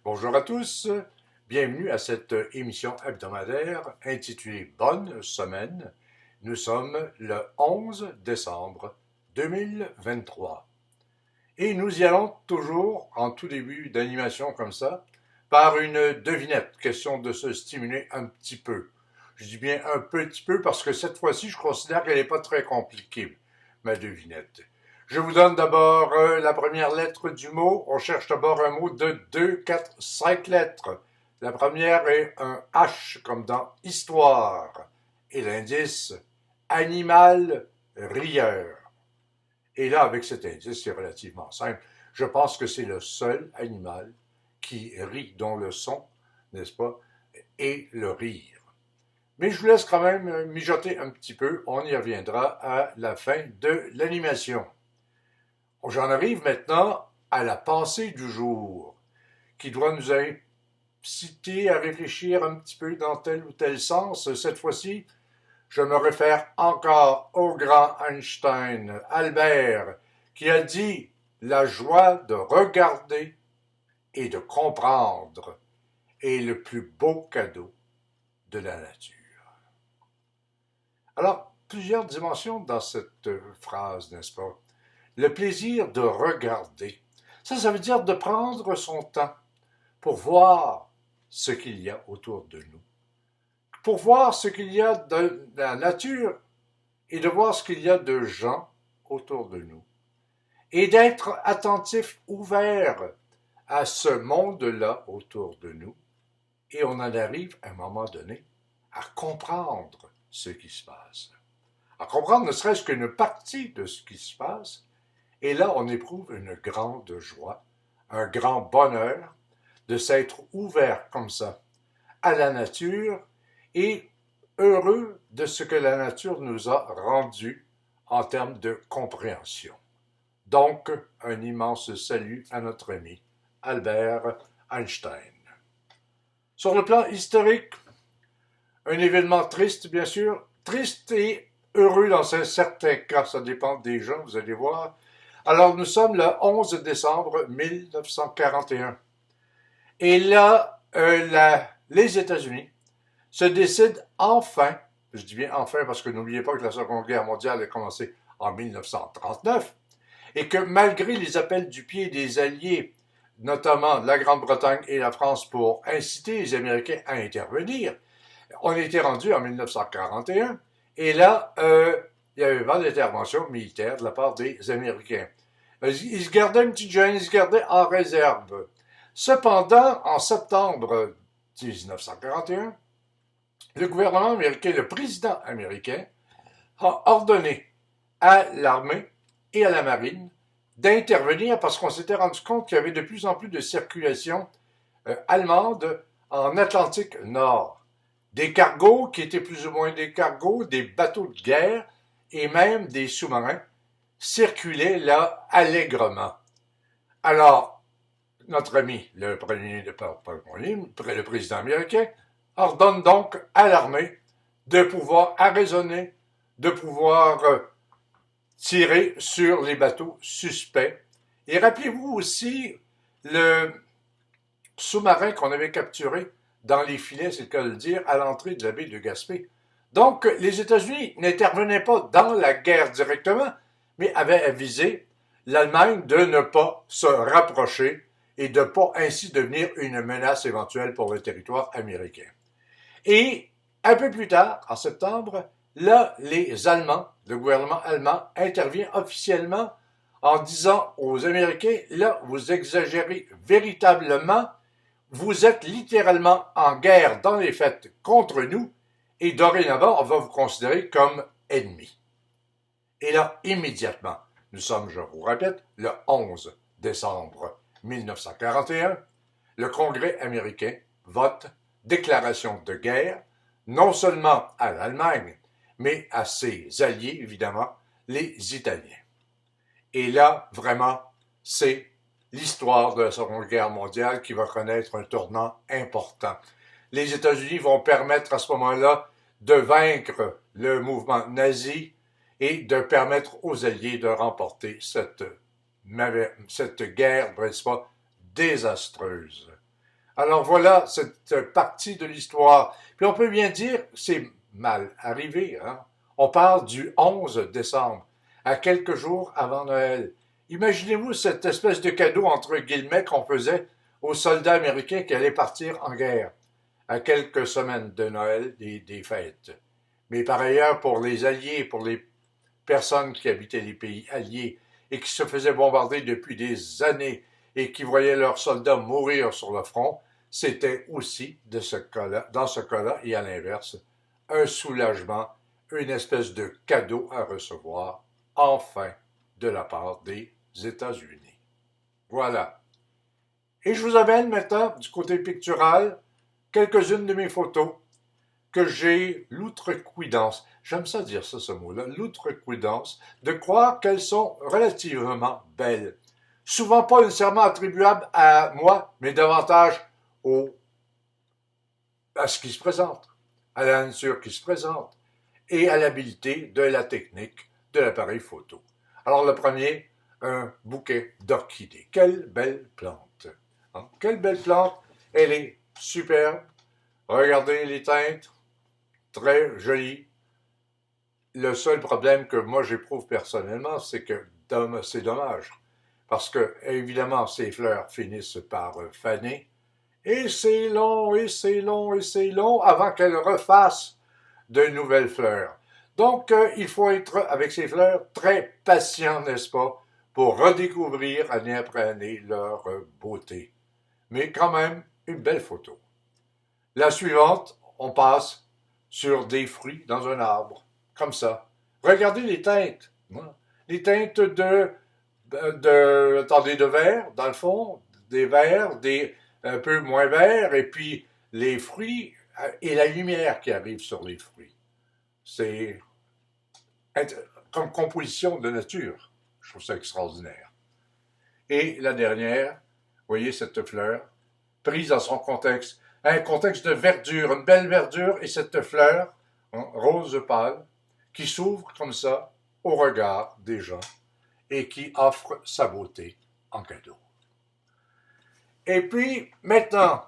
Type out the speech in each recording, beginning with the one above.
Bonjour à tous, bienvenue à cette émission hebdomadaire intitulée Bonne semaine. Nous sommes le 11 décembre 2023 et nous y allons toujours en tout début d'animation comme ça par une devinette, question de se stimuler un petit peu. Je dis bien un petit peu parce que cette fois-ci je considère qu'elle n'est pas très compliquée, ma devinette. Je vous donne d'abord la première lettre du mot. On cherche d'abord un mot de 2, 4, 5 lettres. La première est un H comme dans histoire. Et l'indice, animal rieur. Et là, avec cet indice, c'est relativement simple. Je pense que c'est le seul animal qui rit, dont le son, n'est-ce pas, est le rire. Mais je vous laisse quand même mijoter un petit peu. On y reviendra à la fin de l'animation. J'en arrive maintenant à la pensée du jour, qui doit nous inciter à réfléchir un petit peu dans tel ou tel sens. Cette fois-ci, je me réfère encore au grand Einstein, Albert, qui a dit « La joie de regarder et de comprendre est le plus beau cadeau de la nature. » Alors, plusieurs dimensions dans cette phrase, n'est-ce pas? Le plaisir de regarder. Ça veut dire de prendre son temps pour voir ce qu'il y a autour de nous, pour voir ce qu'il y a de la nature et de voir ce qu'il y a de gens autour de nous, et d'être attentif, ouvert à ce monde-là autour de nous, et on en arrive à un moment donné à comprendre ce qui se passe. À comprendre ne serait-ce qu'une partie de ce qui se passe. Et là, on éprouve une grande joie, un grand bonheur de s'être ouvert comme ça à la nature et heureux de ce que la nature nous a rendu en termes de compréhension. Donc, un immense salut à notre ami Albert Einstein. Sur le plan historique, un événement triste, bien sûr, triste et heureux dans certains cas, ça dépend des gens, vous allez voir. Alors, nous sommes le 11 décembre 1941. Et là, les États-Unis se décident enfin, je dis bien enfin parce que n'oubliez pas que la Seconde Guerre mondiale a commencé en 1939, et que malgré les appels du pied des Alliés, notamment la Grande-Bretagne et la France, pour inciter les Américains à intervenir, on était rendu en 1941, et là, il y avait pas d'intervention militaire de la part des Américains. Ils se gardaient une petite gêne, ils se gardaient en réserve. Cependant, en septembre 1941, le gouvernement américain, le président américain, a ordonné à l'armée et à la marine d'intervenir parce qu'on s'était rendu compte qu'il y avait de plus en plus de circulation allemande en Atlantique Nord. Des cargos qui étaient plus ou moins des cargos, des bateaux de guerre et même des sous-marins circulaient là allègrement. Alors, notre ami, le président américain, ordonne donc à l'armée de pouvoir arraisonner, de pouvoir tirer sur les bateaux suspects. Et rappelez-vous aussi le sous-marin qu'on avait capturé dans les filets, c'est le cas de le dire, à l'entrée de la baie de Gaspé. Donc, les États-Unis n'intervenaient pas dans la guerre directement, mais avaient avisé l'Allemagne de ne pas se rapprocher et de ne pas ainsi devenir une menace éventuelle pour le territoire américain. Et un peu plus tard, en septembre, là, les Allemands, le gouvernement allemand intervient officiellement en disant aux Américains, là, vous exagérez véritablement, vous êtes littéralement en guerre dans les faits contre nous, et dorénavant, on va vous considérer comme ennemis. Et là, immédiatement, nous sommes, je vous répète, le 11 décembre 1941, le Congrès américain vote déclaration de guerre, non seulement à l'Allemagne, mais à ses alliés, évidemment, les Italiens. Et là, vraiment, c'est l'histoire de la Seconde Guerre mondiale qui va connaître un tournant important. Les États-Unis vont permettre à ce moment-là de vaincre le mouvement nazi et de permettre aux Alliés de remporter cette guerre, n'est-ce pas, désastreuse. Alors voilà cette partie de l'histoire. Puis on peut bien dire que c'est mal arrivé. Hein? On parle du 11 décembre, à quelques jours avant Noël. Imaginez-vous cette espèce de cadeau entre guillemets qu'on faisait aux soldats américains qui allaient partir en guerre, à quelques semaines de Noël, des fêtes. Mais par ailleurs, pour les Alliés, pour les personnes qui habitaient les pays alliés et qui se faisaient bombarder depuis des années et qui voyaient leurs soldats mourir sur le front, c'était aussi de ce cas-là, dans ce cas-là et à l'inverse, un soulagement, une espèce de cadeau à recevoir, enfin, de la part des États-Unis. Voilà. Et je vous amène maintenant, du côté pictural, quelques-unes de mes photos que j'ai l'outrecuidance, j'aime ça dire ça, ce mot-là, l'outrecuidance, de croire qu'elles sont relativement belles. Souvent pas nécessairement attribuables à moi, mais davantage à ce qui se présente, à la nature qui se présente et à l'habileté de la technique de l'appareil photo. Alors le premier, un bouquet d'orchidées. Quelle belle plante! Hein? Quelle belle plante! Elle est superbe. Regardez les teintes, très jolies. Le seul problème que moi j'éprouve personnellement, c'est que c'est dommage. Parce que, évidemment, ces fleurs finissent par faner. Et c'est long, et c'est long, et c'est long avant qu'elles refassent de nouvelles fleurs. Donc, il faut être, avec ces fleurs, très patient, n'est-ce pas, pour redécouvrir année après année leur beauté. Mais quand même, une belle photo. La suivante, on passe sur des fruits dans un arbre, comme ça. Regardez les teintes. Hein? Les teintes attendez, de vert, dans le fond, des verts, des un peu moins verts, et puis les fruits et la lumière qui arrive sur les fruits. C'est comme composition de nature. Je trouve ça extraordinaire. Et la dernière, vous voyez cette fleur, prise dans son contexte, un contexte de verdure, une belle verdure, et cette fleur, hein, rose pâle, qui s'ouvre comme ça au regard des gens et qui offre sa beauté en cadeau. Et puis, maintenant,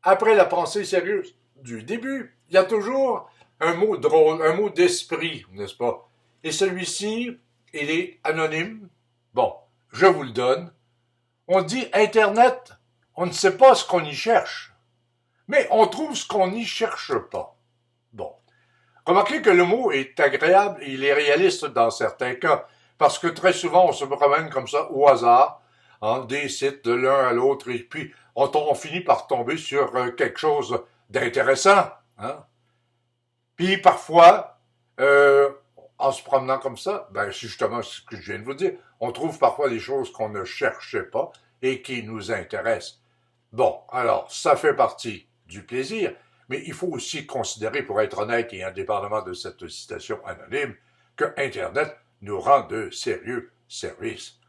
après la pensée sérieuse du début, il y a toujours un mot drôle, un mot d'esprit, n'est-ce pas? Et celui-ci, il est anonyme. Bon, je vous le donne. On dit Internet, on ne sait pas ce qu'on y cherche, mais on trouve ce qu'on n'y cherche pas. Bon. Remarquez que le mot est agréable et il est réaliste dans certains cas, parce que très souvent, on se promène comme ça au hasard, hein, des sites de l'un à l'autre, et puis on finit par tomber sur quelque chose d'intéressant. Hein. Puis parfois, en se promenant comme ça, ben c'est justement ce que je viens de vous dire, on trouve parfois des choses qu'on ne cherchait pas et qui nous intéressent. Bon, alors, ça fait partie du plaisir, mais il faut aussi considérer, pour être honnête et indépendamment de cette citation anonyme, que Internet nous rend de sérieux services.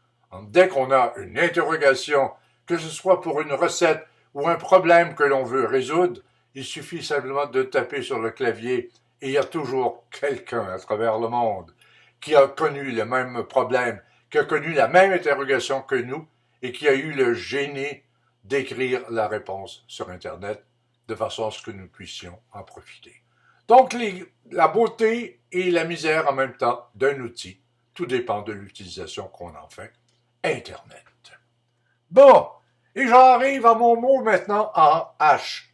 Dès qu'on a une interrogation, que ce soit pour une recette ou un problème que l'on veut résoudre, il suffit simplement de taper sur le clavier et il y a toujours quelqu'un à travers le monde qui a connu le même problème, qui a connu la même interrogation que nous et qui a eu le génie d'écrire la réponse sur Internet de façon à ce que nous puissions en profiter. Donc, la beauté et la misère en même temps d'un outil, tout dépend de l'utilisation qu'on en fait. Internet. Bon, et j'en arrive à mon mot maintenant en H.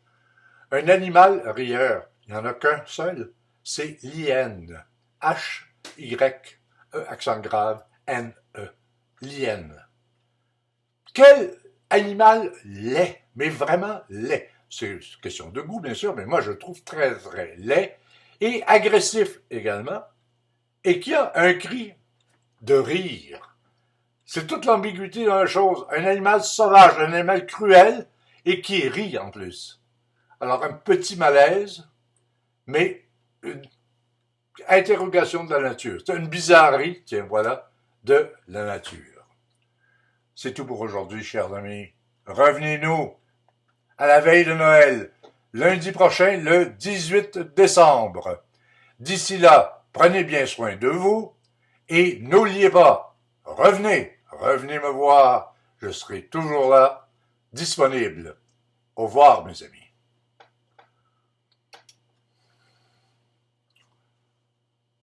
Un animal rieur, il n'y en a qu'un seul, c'est l'hyène. H-Y-E, accent grave, N-E. L'hyène. Quel animal laid, mais vraiment laid. C'est une question de goût, bien sûr, mais moi, je trouve très, très laid et agressif également, et qui a un cri de rire. C'est toute l'ambiguïté de la chose. Un animal sauvage, un animal cruel, et qui rit en plus. Alors, un petit malaise, mais une interrogation de la nature. C'est une bizarrerie, tiens, voilà, de la nature. C'est tout pour aujourd'hui, chers amis. Revenez-nous à la veille de Noël, lundi prochain, le 18 décembre. D'ici là, prenez bien soin de vous et n'oubliez pas, revenez me voir, je serai toujours là, disponible. Au revoir, mes amis.